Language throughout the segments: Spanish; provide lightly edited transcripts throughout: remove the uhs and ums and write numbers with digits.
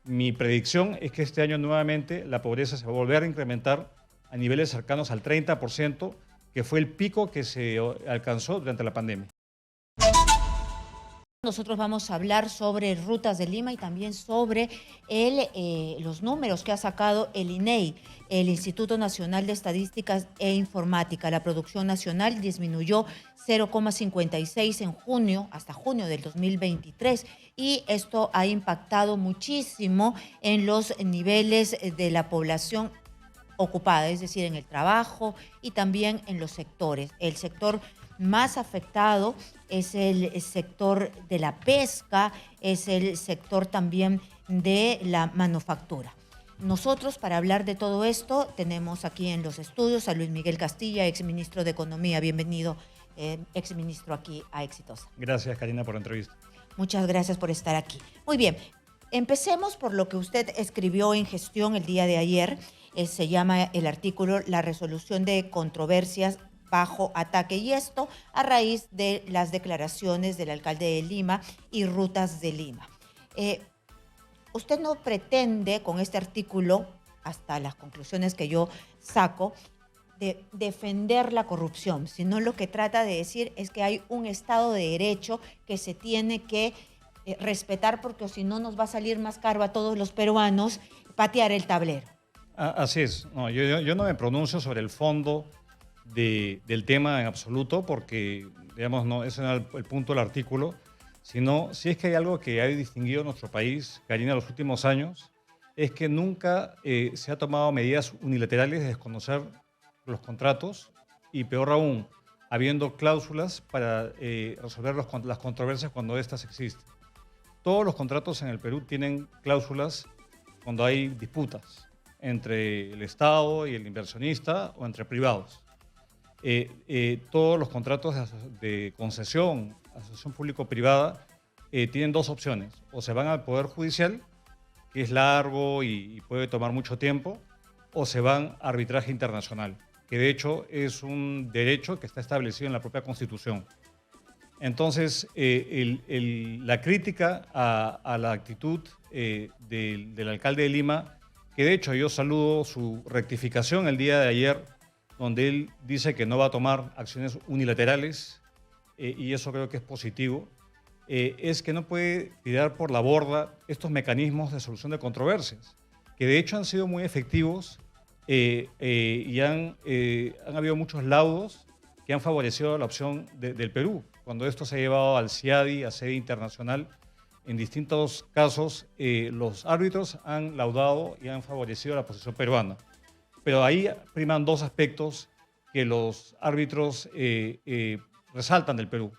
Mi predicción es que este año nuevamente la pobreza se va a volver a incrementar a niveles cercanos al 30%, que fue el pico que se alcanzó durante la pandemia. Nosotros vamos a hablar sobre Rutas de Lima y también sobre los números que ha sacado el INEI, el Instituto Nacional de Estadísticas e Informática. La producción nacional disminuyó 0,56 en junio, hasta junio del 2023, y esto ha impactado muchísimo en los niveles de la población ocupada, es decir, en el trabajo y también en los sectores. El sector más afectado es el sector de la pesca, es el sector también de la manufactura. Nosotros, para hablar de todo esto, tenemos aquí en los estudios a Luis Miguel Castilla, exministro de Economía. Bienvenido, exministro, aquí a Exitosa. Gracias, Karina, por la entrevista. Muchas gracias por estar aquí. Muy bien, empecemos por lo que usted escribió en Gestión el día de ayer. Se llama el artículo La resolución de controversias bajo ataque, y esto a raíz de las declaraciones del alcalde de Lima y Rutas de Lima. Usted no pretende con este artículo, hasta las conclusiones que yo saco, de defender la corrupción, sino lo que trata de decir es que hay un Estado de Derecho que se tiene que respetar, porque si no nos va a salir más caro a todos los peruanos patear el tablero. Así es. No, yo no me pronuncio sobre el fondo del tema en absoluto, porque, digamos, no, ese no es el punto del artículo, sino si es que hay algo que ha distinguido nuestro país, Karina, en los últimos años, es que nunca se ha tomado medidas unilaterales de desconocer los contratos y, peor aún, habiendo cláusulas para resolver las controversias cuando éstas existen. Todos los contratos en el Perú tienen cláusulas cuando hay disputas entre el Estado y el inversionista o entre privados. Todos los contratos de concesión, asociación público-privada, tienen dos opciones. O se van al Poder Judicial, que es largo y puede tomar mucho tiempo, o se van a arbitraje internacional, que de hecho es un derecho que está establecido en la propia Constitución. Entonces, la crítica a la actitud del alcalde de Lima, que de hecho yo saludo su rectificación el día de ayer, donde él dice que no va a tomar acciones unilaterales, y eso creo que es positivo, es que no puede tirar por la borda estos mecanismos de solución de controversias, que de hecho han sido muy efectivos y han habido muchos laudos que han favorecido la opción del Perú. Cuando esto se ha llevado al CIADI, a sede internacional, en distintos casos los árbitros han laudado y han favorecido la posición peruana. Pero ahí priman dos aspectos que los árbitros resaltan del Perú,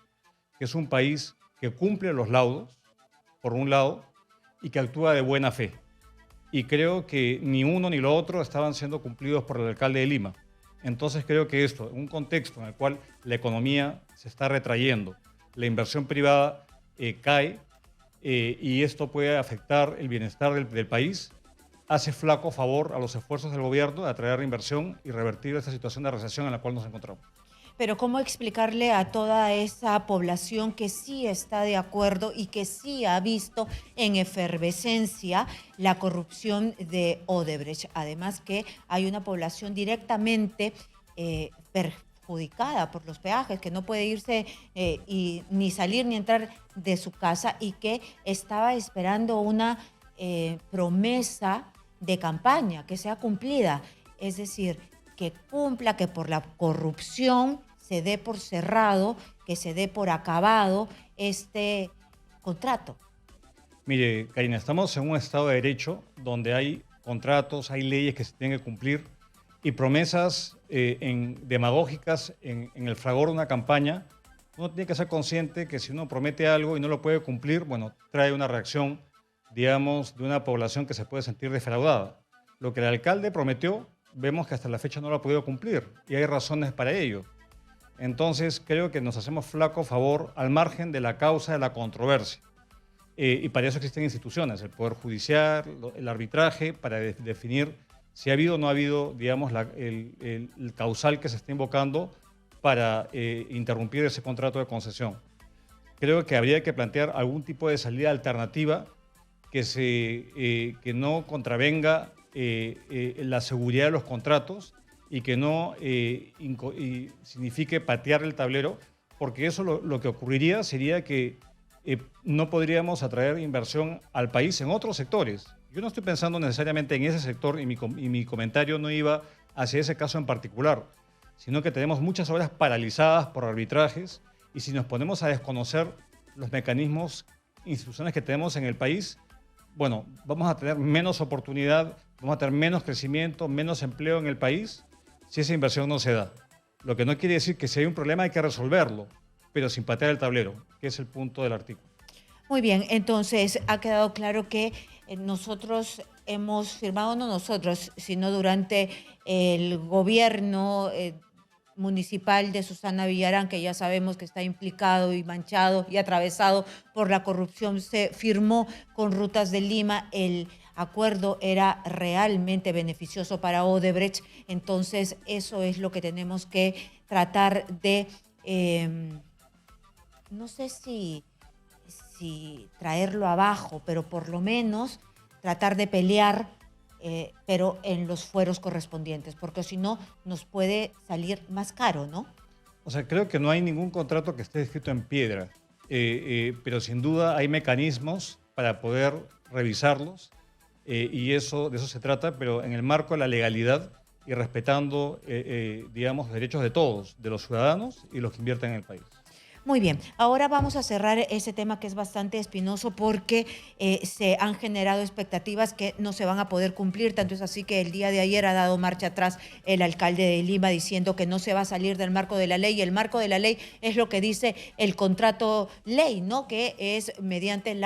que es un país que cumple los laudos, por un lado, y que actúa de buena fe. Y creo que ni uno ni lo otro estaban siendo cumplidos por el alcalde de Lima. Entonces creo que esto, en un contexto en el cual la economía se está retrayendo, la inversión privada cae, y esto puede afectar el bienestar del país, hace flaco favor a los esfuerzos del gobierno de atraer inversión y revertir esta situación de recesión en la cual nos encontramos. Pero ¿cómo explicarle a toda esa población que sí está de acuerdo y que sí ha visto en efervescencia la corrupción de Odebrecht? Además que hay una población directamente perjudicada por los peajes, que no puede irse ni salir ni entrar de su casa, y que estaba esperando una promesa de campaña que sea cumplida. Es decir, que cumpla, que por la corrupción se dé por cerrado, que se dé por acabado este contrato. Mire, Karina, estamos en un Estado de Derecho donde hay contratos, hay leyes que se tienen que cumplir, y promesas demagógicas en el fragor de una campaña. Uno tiene que ser consciente que si uno promete algo y no lo puede cumplir, bueno, trae una reacción, digamos, de una población que se puede sentir defraudada. Lo que el alcalde prometió, vemos que hasta la fecha no lo ha podido cumplir, y hay razones para ello. Entonces, creo que nos hacemos flaco favor al margen de la causa de la controversia. Y para eso existen instituciones, el Poder Judicial, el arbitraje, para definir si ha habido o no ha habido, digamos, el causal que se está invocando para interrumpir ese contrato de concesión. Creo que habría que plantear algún tipo de salida alternativa que no contravenga la seguridad de los contratos y que no signifique patear el tablero, porque eso lo que ocurriría sería que no podríamos atraer inversión al país en otros sectores. Yo no estoy pensando necesariamente en ese sector y mi comentario no iba hacia ese caso en particular, sino que tenemos muchas obras paralizadas por arbitrajes y si nos ponemos a desconocer los mecanismos institucionales que tenemos en el país, bueno, vamos a tener menos oportunidad, vamos a tener menos crecimiento, menos empleo en el país si esa inversión no se da. Lo que no quiere decir que si hay un problema hay que resolverlo, pero sin patear el tablero, que es el punto del artículo. Muy bien, entonces ha quedado claro que nosotros hemos firmado, no nosotros, sino durante el gobierno municipal de Susana Villarán, que ya sabemos que está implicado y manchado y atravesado por la corrupción, se firmó con Rutas de Lima. El acuerdo era realmente beneficioso para Odebrecht, entonces eso es lo que tenemos que tratar de, no sé si traerlo abajo, pero por lo menos tratar de pelear, pero en los fueros correspondientes, porque si no nos puede salir más caro, ¿no? O sea, creo que no hay ningún contrato que esté escrito en piedra, pero sin duda hay mecanismos para poder revisarlos y de eso se trata, pero en el marco de la legalidad y respetando, digamos, los derechos de todos, de los ciudadanos y los que invierten en el país. Muy bien, ahora vamos a cerrar ese tema que es bastante espinoso porque se han generado expectativas que no se van a poder cumplir, tanto es así que el día de ayer ha dado marcha atrás el alcalde de Lima diciendo que no se va a salir del marco de la ley, y el marco de la ley es lo que dice el contrato ley, ¿no? Que es mediante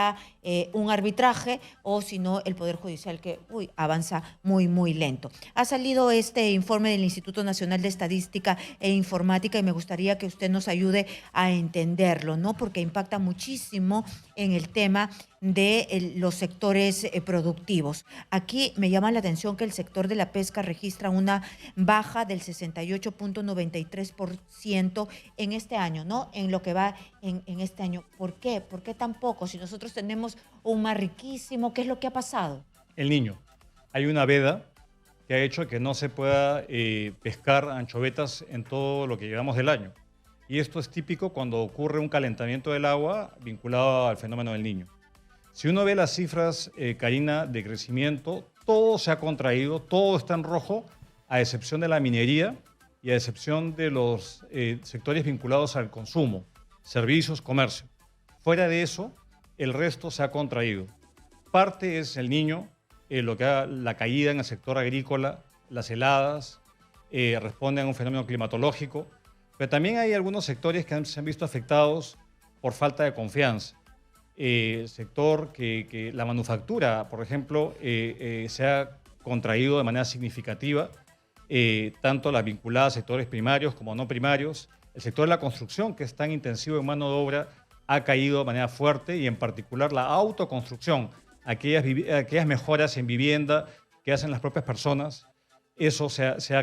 un arbitraje o si no el Poder Judicial que avanza muy, muy lento. Ha salido este informe del Instituto Nacional de Estadística e Informática y me gustaría que usted nos ayude a entenderlo, ¿no? Porque impacta muchísimo en el tema de los sectores productivos. Aquí me llama la atención que el sector de la pesca registra una baja del 68.93% en este año, ¿no? En lo que va en este año. ¿Por qué? ¿Por qué tan poco? Si nosotros tenemos un mar riquísimo, ¿qué es lo que ha pasado? El Niño. Hay una veda que ha hecho que no se pueda pescar anchovetas en todo lo que llevamos del año. Y esto es típico cuando ocurre un calentamiento del agua vinculado al fenómeno del Niño. Si uno ve las cifras, Karina, de crecimiento, todo se ha contraído, todo está en rojo, a excepción de la minería y a excepción de los sectores vinculados al consumo, servicios, comercio. Fuera de eso, el resto se ha contraído. Parte es el Niño, la caída en el sector agrícola, las heladas, responden a un fenómeno climatológico, pero también hay algunos sectores que se han visto afectados por falta de confianza. Sector que la manufactura, por ejemplo, se ha contraído de manera significativa, tanto las vinculadas a sectores primarios como no primarios. El sector de la construcción, que es tan intensivo en mano de obra, ha caído de manera fuerte y en particular la autoconstrucción, aquellas mejoras en vivienda que hacen las propias personas, eso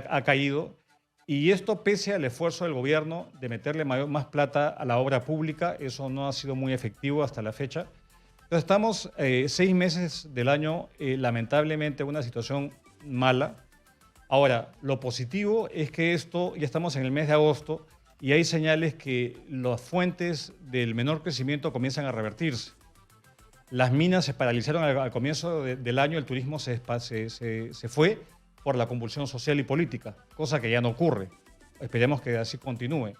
ha caído. Y esto pese al esfuerzo del gobierno de meterle más plata a la obra pública, eso no ha sido muy efectivo hasta la fecha. Entonces estamos 6 meses del año lamentablemente en una situación mala. Ahora, lo positivo es que ya estamos en el mes de agosto y hay señales que las fuentes del menor crecimiento comienzan a revertirse. Las minas se paralizaron al comienzo del año, el turismo se fue por la convulsión social y política, cosa que ya no ocurre. Esperemos que así continúe.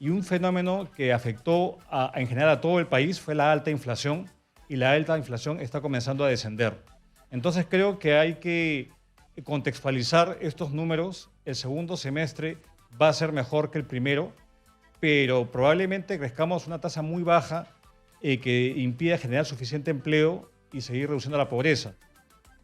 Y un fenómeno que afectó en general a todo el país fue la alta inflación, y la alta inflación está comenzando a descender. Entonces creo que hay que contextualizar estos números. El segundo semestre va a ser mejor que el primero, pero probablemente crezcamos una tasa muy baja que impida generar suficiente empleo y seguir reduciendo la pobreza.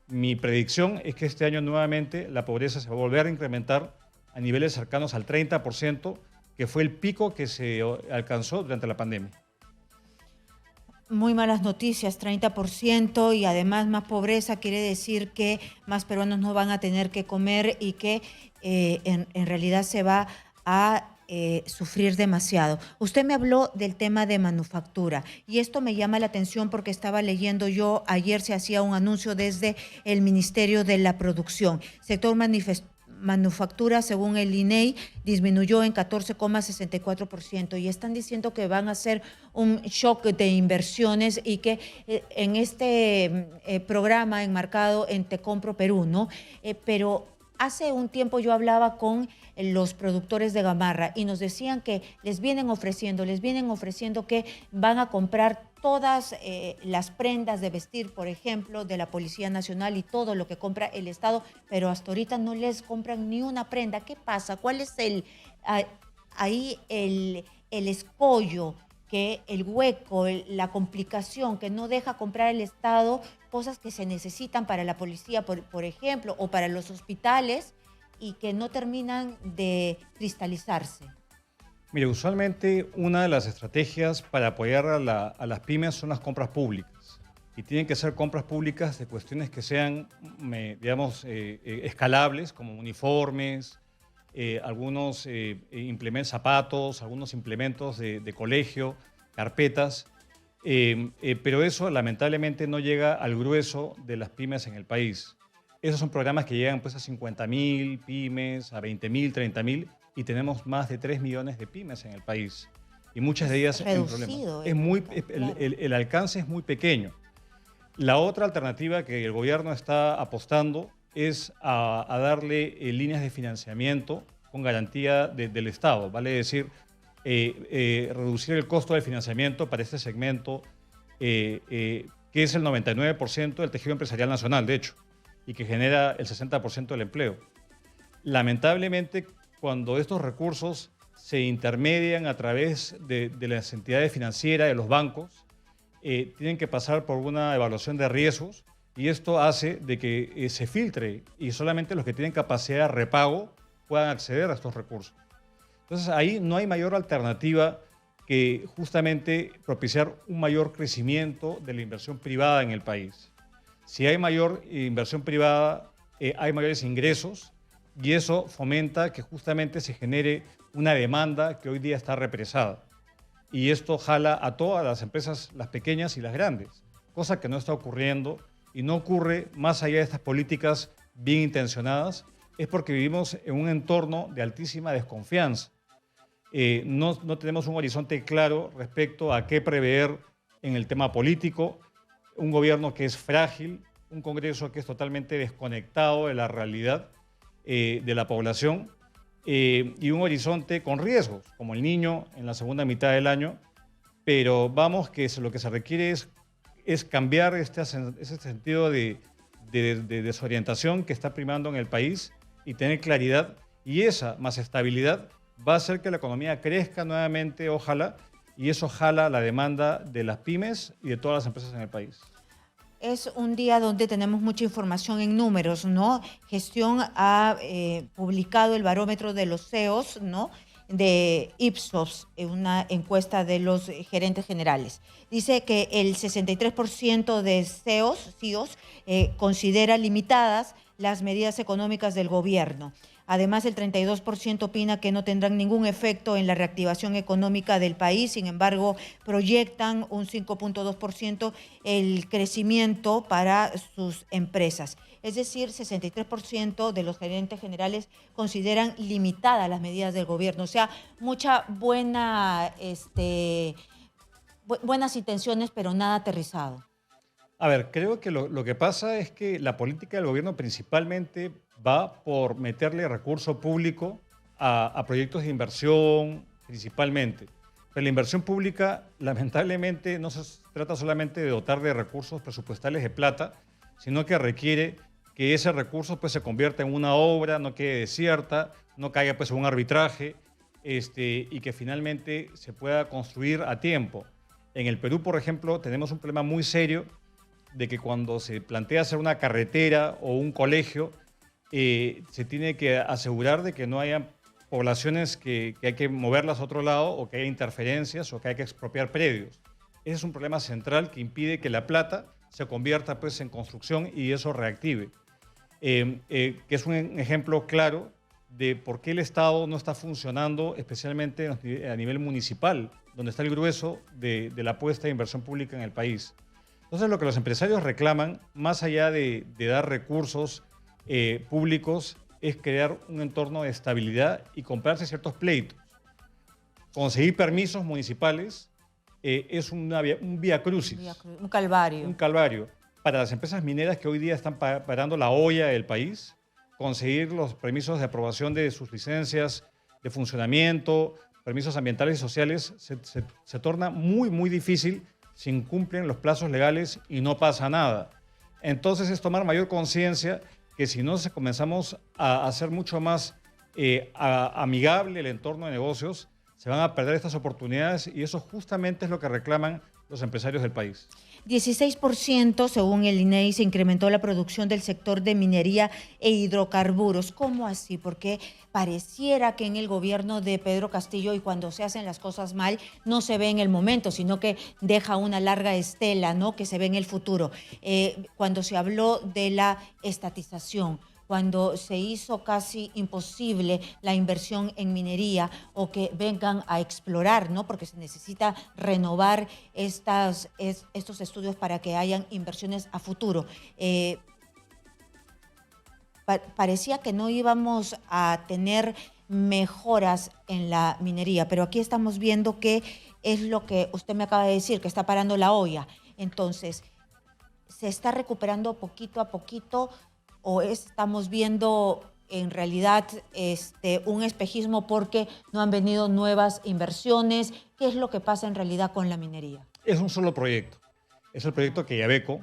Mi predicción es que este año nuevamente la pobreza se va a volver a incrementar a niveles cercanos al 30%, que fue el pico que se alcanzó durante la pandemia. Muy malas noticias, 30%, y además más pobreza quiere decir que más peruanos no van a tener que comer y que en realidad se va a sufrir demasiado. Usted me habló del tema de manufactura y esto me llama la atención porque estaba leyendo yo, ayer se hacía un anuncio desde el Ministerio de la Producción. Sector manufactura, según el INEI, disminuyó en 14,64% y están diciendo que van a hacer un shock de inversiones y que en este programa enmarcado en Te Compro Perú, ¿no? Pero hace un tiempo yo hablaba con los productores de gamarra y nos decían que les vienen ofreciendo que van a comprar todas las prendas de vestir, por ejemplo, de la Policía Nacional y todo lo que compra el Estado, pero hasta ahorita no les compran ni una prenda. ¿Qué pasa? ¿Cuál es ahí el escollo, que el hueco, la complicación que no deja comprar el Estado cosas que se necesitan para la policía, por ejemplo, o para los hospitales y que no terminan de cristalizarse? Mire, usualmente una de las estrategias para apoyar a las pymes son las compras públicas. Y tienen que ser compras públicas de cuestiones que sean, digamos, escalables, como uniformes, algunos implementos, zapatos, algunos implementos de colegio, carpetas. Pero eso lamentablemente no llega al grueso de las pymes en el país. Esos son programas que llegan pues, a 50.000 pymes, a 20.000, 30.000, y tenemos más de 3 millones de pymes en el país. Y muchas de ellas en problemas. El alcance es muy pequeño. La otra alternativa que el gobierno está apostando es a darle líneas de financiamiento con garantía del Estado, vale decir, reducir el costo del financiamiento para este segmento, que es el 99% del tejido empresarial nacional, de hecho, y que genera el 60% del empleo. Lamentablemente, cuando estos recursos se intermedian a través de las entidades financieras, de los bancos, tienen que pasar por una evaluación de riesgos y esto hace de que se filtre y solamente los que tienen capacidad de repago puedan acceder a estos recursos. Entonces ahí no hay mayor alternativa que justamente propiciar un mayor crecimiento de la inversión privada en el país. Si hay mayor inversión privada, hay mayores ingresos y eso fomenta que justamente se genere una demanda que hoy día está represada. Y esto jala a todas las empresas, las pequeñas y las grandes, cosa que no está ocurriendo y no ocurre más allá de estas políticas bien intencionadas, es porque vivimos en un entorno de altísima desconfianza. No tenemos un horizonte claro respecto a qué prever en el tema político, un gobierno que es frágil, un Congreso que es totalmente desconectado de la realidad de la población y un horizonte con riesgos, como el Niño en la segunda mitad del año, pero vamos que lo que se requiere es cambiar ese sentido de desorientación que está primando en el país y tener claridad, y esa más estabilidad va a hacer que la economía crezca nuevamente, ojalá, y eso jala la demanda de las pymes y de todas las empresas en el país. Es un día donde tenemos mucha información en números, ¿no? Gestión ha publicado el barómetro de los CEOs, ¿no?, de Ipsos, una encuesta de los gerentes generales. Dice que el 63% de CEOs considera limitadas las medidas económicas del gobierno. Además, el 32% opina que no tendrán ningún efecto en la reactivación económica del país. Sin embargo, proyectan un 5,2% el crecimiento para sus empresas. Es decir, 63% de los gerentes generales consideran limitadas las medidas del gobierno. O sea, buenas intenciones, pero nada aterrizado. A ver, creo que lo que pasa es que la política del gobierno principalmente va por meterle recurso público a proyectos de inversión principalmente. Pero la inversión pública lamentablemente no se trata solamente de dotar de recursos presupuestales de plata, sino que requiere que ese recurso pues, se convierta en una obra, no quede desierta, no caiga pues, en un arbitraje y que finalmente se pueda construir a tiempo. En el Perú, por ejemplo, tenemos un problema muy serio de que cuando se plantea hacer una carretera o un colegio, se tiene que asegurar de que no haya poblaciones que hay que moverlas a otro lado o que haya interferencias o que hay que expropiar predios. Ese es un problema central que impide que la plata se convierta pues, en construcción y eso reactive. Que es un ejemplo claro de por qué el Estado no está funcionando, especialmente a nivel municipal, donde está el grueso de la apuesta de inversión pública en el país. Entonces, lo que los empresarios reclaman, más allá de dar recursos públicos, es crear un entorno de estabilidad y comprarse ciertos pleitos. Conseguir permisos municipales es un vía crucis. Un calvario. Un calvario. Para las empresas mineras que hoy día están parando la olla del país, conseguir los permisos de aprobación de sus licencias de funcionamiento, permisos ambientales y sociales, se torna muy, muy difícil si incumplen los plazos legales y no pasa nada. Entonces es tomar mayor conciencia que si no comenzamos a hacer mucho más amigable el entorno de negocios, se van a perder estas oportunidades y eso justamente es lo que reclaman los empresarios del país. 16%, según el INEI, se incrementó la producción del sector de minería e hidrocarburos. ¿Cómo así? Porque pareciera que en el gobierno de Pedro Castillo y cuando se hacen las cosas mal no se ve en el momento, sino que deja una larga estela, ¿no?, que se ve en el futuro. Cuando se habló de la estatización, cuando se hizo casi imposible la inversión en minería o que vengan a explorar, ¿no?, porque se necesita renovar estos estudios para que hayan inversiones a futuro. Parecía que no íbamos a tener mejoras en la minería, pero aquí estamos viendo que es lo que usted me acaba de decir, que está parando la olla. Entonces, ¿se está recuperando poquito a poquito o estamos viendo en realidad un espejismo porque no han venido nuevas inversiones? ¿Qué es lo que pasa en realidad con la minería? Es un solo proyecto. Es el proyecto Quellaveco,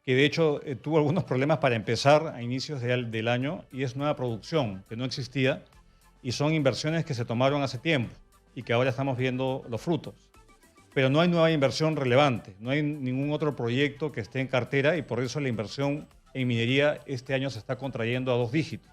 que de hecho tuvo algunos problemas para empezar a inicios del año y es nueva producción que no existía y son inversiones que se tomaron hace tiempo y que ahora estamos viendo los frutos. Pero no hay nueva inversión relevante, no hay ningún otro proyecto que esté en cartera y por eso la inversión en minería este año se está contrayendo a 2 dígitos.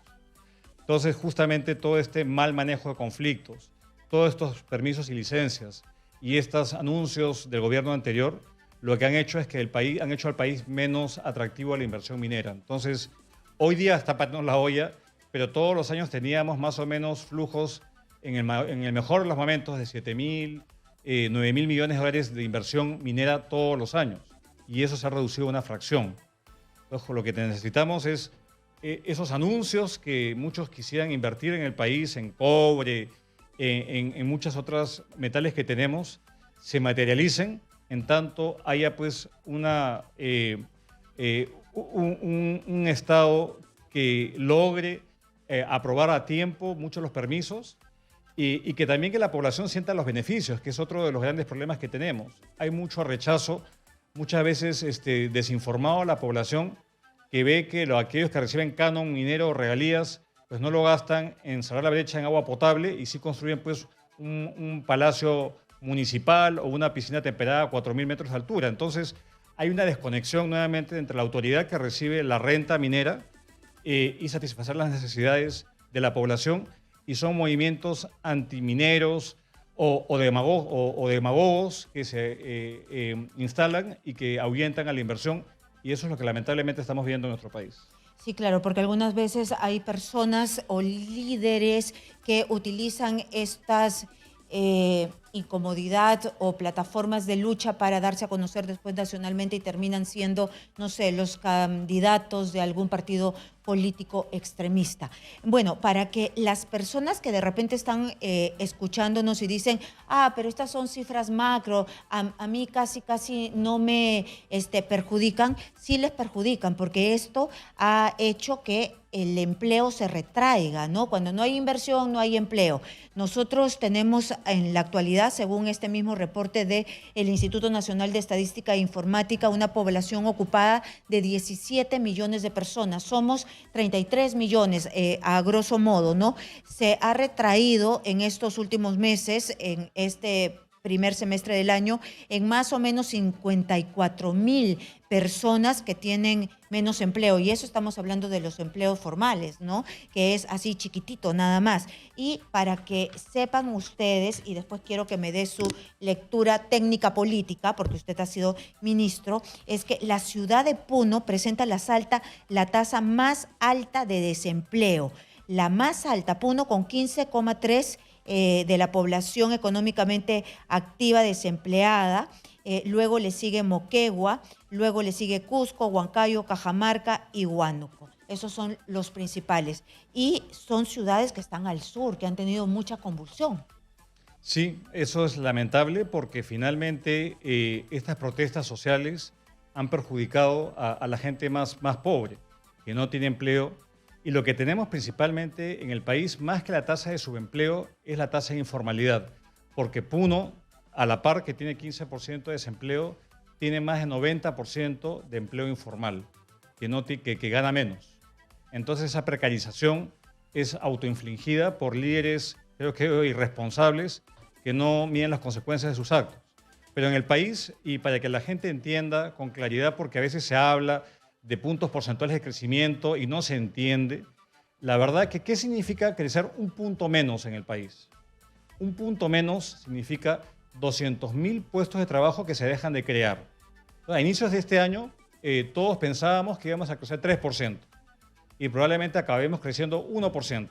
Entonces, justamente todo este mal manejo de conflictos, todos estos permisos y licencias y estos anuncios del gobierno anterior, lo que han hecho es que han hecho al país menos atractivo a la inversión minera. Entonces, hoy día está parando la olla, pero todos los años teníamos más o menos flujos en el mejor de los momentos de 7.000, 9.000 millones de dólares de inversión minera todos los años. Y eso se ha reducido a una fracción. Entonces, lo que necesitamos es esos anuncios que muchos quisieran invertir en el país, en cobre, en muchas otras metales que tenemos, se materialicen, en tanto haya pues un Estado que logre aprobar a tiempo muchos de los permisos y que también que la población sienta los beneficios, que es otro de los grandes problemas que tenemos. Hay mucho rechazo, muchas veces desinformado a la población que ve que aquellos que reciben canon, minero o regalías, pues no lo gastan en cerrar la brecha en agua potable y sí construyen pues un palacio municipal o una piscina temperada a 4.000 metros de altura. Entonces hay una desconexión nuevamente entre la autoridad que recibe la renta minera y satisfacer las necesidades de la población y son movimientos antimineros o demagogos que se instalan y que ahuyentan a la inversión y eso es lo que lamentablemente estamos viendo en nuestro país. Sí, claro, porque algunas veces hay personas o líderes que utilizan estas incomodidad o plataformas de lucha para darse a conocer después nacionalmente y terminan siendo, no sé, los candidatos de algún partido político extremista. Bueno, para que las personas que de repente están escuchándonos y dicen, pero estas son cifras macro, a mí casi no me perjudican, sí les perjudican, porque esto ha hecho que el empleo se retraiga, ¿no? Cuando no hay inversión, no hay empleo. Nosotros tenemos en la actualidad, según este mismo reporte del Instituto Nacional de Estadística e Informática, una población ocupada de 17 millones de personas. Somos 33 millones a grosso modo, ¿no? Se ha retraído en estos últimos meses, en este primer semestre del año, en más o menos 54,000 personas que tienen menos empleo. Y eso estamos hablando de los empleos formales, ¿no? Que es así chiquitito nada más. Y para que sepan ustedes, y después quiero que me dé su lectura técnica política, porque usted ha sido ministro, es que la ciudad de Puno presenta la tasa más alta de desempleo. la más alta, Puno con 15,3 de la población económicamente activa desempleada. Luego le sigue Moquegua, luego le sigue Cusco, Huancayo, Cajamarca y Huánuco. Esos son los principales. Y son ciudades que están al sur, que han tenido mucha convulsión. Sí, eso es lamentable porque finalmente estas protestas sociales han perjudicado a la gente más pobre, que no tiene empleo. Y lo que tenemos principalmente en el país, más que la tasa de subempleo, es la tasa de informalidad. Porque Puno, a la par que tiene 15% de desempleo, tiene más de 90% de empleo informal, que gana menos. Entonces esa precarización es autoinfligida por líderes, creo que irresponsables, que no miden las consecuencias de sus actos. Pero en el país, y para que la gente entienda con claridad, porque a veces se habla de puntos porcentuales de crecimiento y no se entiende, la verdad que ¿qué significa crecer un punto menos en el país? Un punto menos significa 200.000 puestos de trabajo que se dejan de crear. A inicios de este año, todos pensábamos que íbamos a crecer 3% y probablemente acabemos creciendo 1%.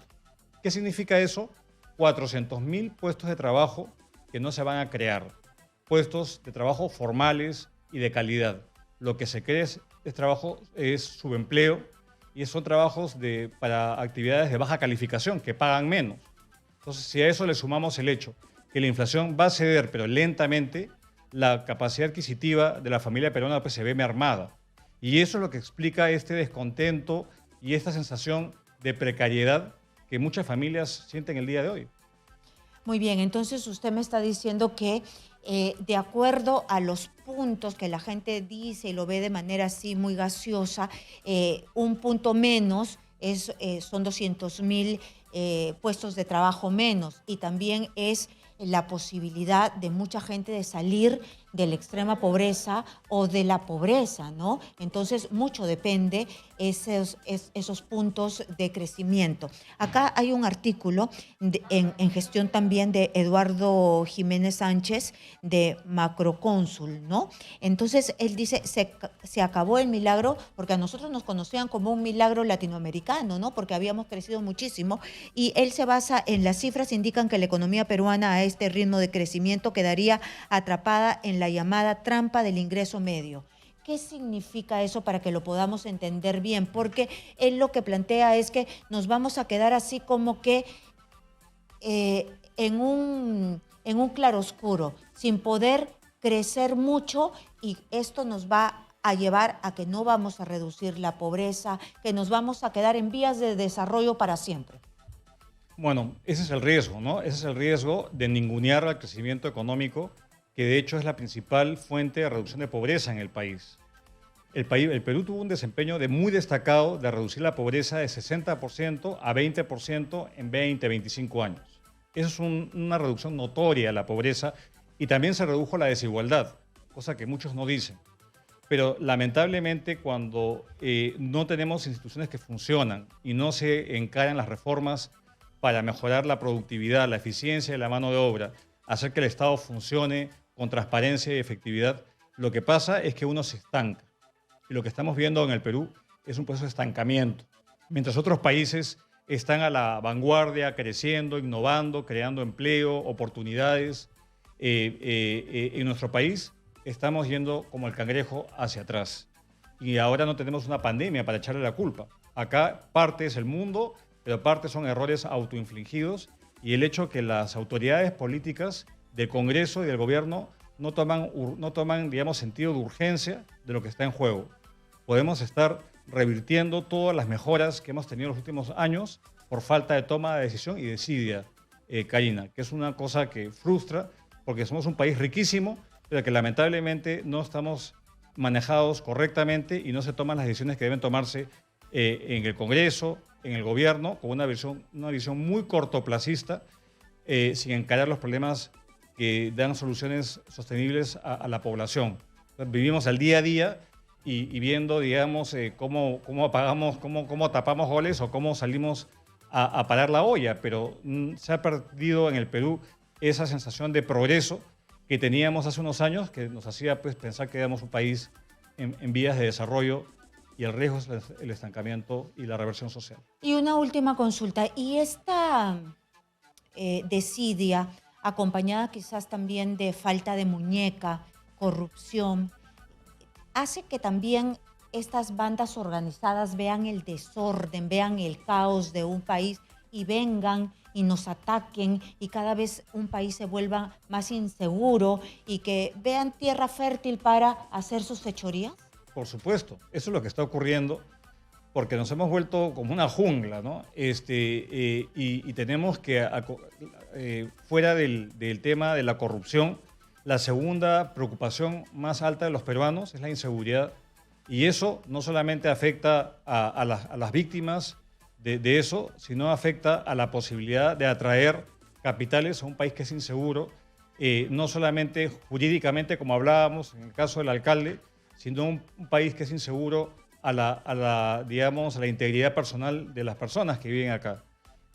¿Qué significa eso? 400.000 puestos de trabajo que no se van a crear. Puestos de trabajo formales y de calidad. Lo que se cree es subempleo y son trabajos para actividades de baja calificación que pagan menos. Entonces, si a eso le sumamos el hecho que la inflación va a ceder, pero lentamente, la capacidad adquisitiva de la familia peruana pues, se ve mermada. Y eso es lo que explica este descontento y esta sensación de precariedad que muchas familias sienten el día de hoy. Muy bien, entonces usted me está diciendo que de acuerdo a los puntos que la gente dice y lo ve de manera así muy gaseosa, un punto menos son 200.000 puestos de trabajo menos y también es la posibilidad de mucha gente de salir de la extrema pobreza o de la pobreza, ¿no? Entonces, mucho depende esos puntos de crecimiento. Acá hay un artículo en gestión también de Eduardo Jiménez Sánchez, de Macrocónsul, ¿no? Entonces, él dice, se acabó el milagro, porque a nosotros nos conocían como un milagro latinoamericano, ¿no? Porque habíamos crecido muchísimo, y él se basa en las cifras, indican que la economía peruana a este ritmo de crecimiento quedaría atrapada en la llamada trampa del ingreso medio. ¿Qué significa eso para que lo podamos entender bien? Porque él lo que plantea es que nos vamos a quedar así como que en un claroscuro, sin poder crecer mucho, y esto nos va a llevar a que no vamos a reducir la pobreza, que nos vamos a quedar en vías de desarrollo para siempre. Bueno, ese es el riesgo, ¿no? Ese es el riesgo de ningunear al crecimiento económico, que de hecho es la principal fuente de reducción de pobreza en el país. El Perú tuvo un desempeño muy destacado de reducir la pobreza de 60% a 20% en 20, 25 años. Eso es una reducción notoria de la pobreza y también se redujo la desigualdad, cosa que muchos no dicen. Pero lamentablemente cuando no tenemos instituciones que funcionan y no se encaran las reformas para mejorar la productividad, la eficiencia de la mano de obra, hacer que el Estado funcione con transparencia y efectividad, lo que pasa es que uno se estanca. Y lo que estamos viendo en el Perú es un proceso de estancamiento. Mientras otros países están a la vanguardia, creciendo, innovando, creando empleo, oportunidades, en nuestro país estamos yendo como el cangrejo hacia atrás. Y ahora no tenemos una pandemia para echarle la culpa. Acá parte es el mundo, pero parte son errores autoinfligidos y el hecho que las autoridades políticas del Congreso y del Gobierno no toman, digamos, sentido de urgencia de lo que está en juego. Podemos estar revirtiendo todas las mejoras que hemos tenido en los últimos años por falta de toma de decisión y desidia, Karina, que es una cosa que frustra porque somos un país riquísimo, pero que lamentablemente no estamos manejados correctamente y no se toman las decisiones que deben tomarse en el Congreso, en el Gobierno, con una visión muy cortoplacista, sin encarar los problemas que dan soluciones sostenibles a la población. Entonces, vivimos al día a día y viendo, digamos, cómo apagamos, cómo tapamos goles o cómo salimos a parar la olla, pero se ha perdido en el Perú esa sensación de progreso que teníamos hace unos años, que nos hacía pues, pensar que éramos un país en vías de desarrollo y el riesgo es el estancamiento y la reversión social. Y una última consulta. ¿Y esta desidia, acompañada quizás también de falta de muñeca, corrupción, hace que también estas bandas organizadas vean el desorden, vean el caos de un país y vengan y nos ataquen y cada vez un país se vuelva más inseguro y que vean tierra fértil para hacer sus fechorías? Por supuesto, eso es lo que está ocurriendo porque nos hemos vuelto como una jungla, ¿no? Y tenemos que, fuera del tema de la corrupción, la segunda preocupación más alta de los peruanos es la inseguridad. Y eso no solamente afecta a las víctimas de eso, sino afecta a la posibilidad de atraer capitales a un país que es inseguro, no solamente jurídicamente, como hablábamos en el caso del alcalde, sino un país que es inseguro digamos, a la integridad personal de las personas que viven acá.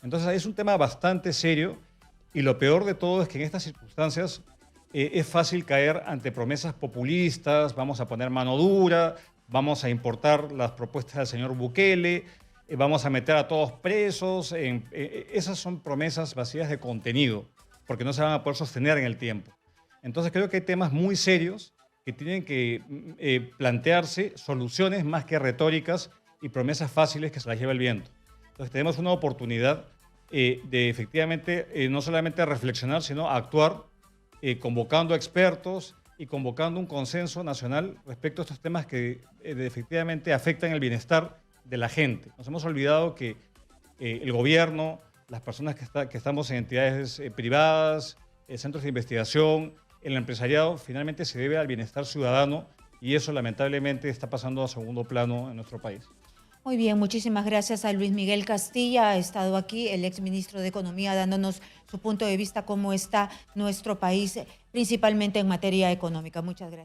Entonces es un tema bastante serio y lo peor de todo es que en estas circunstancias es fácil caer ante promesas populistas, vamos a poner mano dura, vamos a importar las propuestas del señor Bukele, vamos a meter a todos presos. Esas son promesas vacías de contenido, porque no se van a poder sostener en el tiempo. Entonces creo que hay temas muy serios que tienen que plantearse soluciones más que retóricas y promesas fáciles que se las lleva el viento. Entonces tenemos una oportunidad de efectivamente no solamente reflexionar, sino actuar convocando a expertos y convocando un consenso nacional respecto a estos temas que efectivamente afectan el bienestar de la gente. Nos hemos olvidado que el gobierno, las personas que estamos en entidades privadas, centros de investigación, el empresariado, finalmente se debe al bienestar ciudadano y eso lamentablemente está pasando a segundo plano en nuestro país. Muy bien, muchísimas gracias a Luis Miguel Castilla. Ha estado aquí el exministro de Economía dándonos su punto de vista cómo está nuestro país, principalmente en materia económica. Muchas gracias.